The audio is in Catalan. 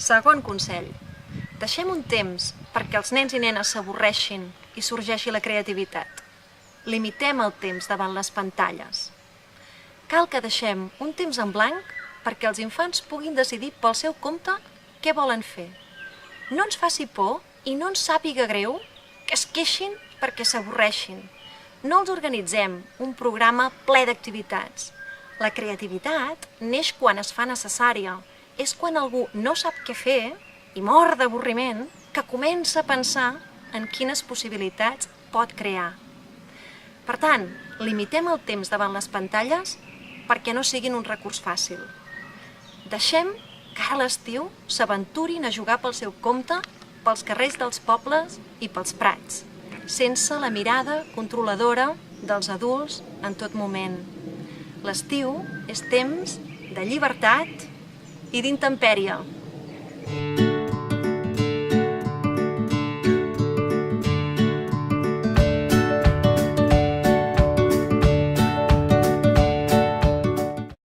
Segon consell. Deixem un temps perquè els nens i nenes s'avorreixin i sorgeixi la creativitat. Limitem el temps davant les pantalles. Cal que deixem un temps en blanc perquè els infants puguin decidir pel seu compte què volen fer. No ens faci por i no ens sàpiga greu que es queixin perquè s'avorreixin. No els organitzem un programa ple d'activitats. La creativitat neix quan es fa necessària. És quan algú no sap què fer i mor d'avorriment que comença a pensar en quines possibilitats pot crear. Per tant, limitem el temps davant les pantalles perquè no siguin un recurs fàcil. Deixem que ara a l'estiu s'aventurin a jugar pel seu compte pels carrers dels pobles i pels prats, sense la mirada controladora dels adults en tot moment. L'estiu és temps de llibertat i d'intempèrie.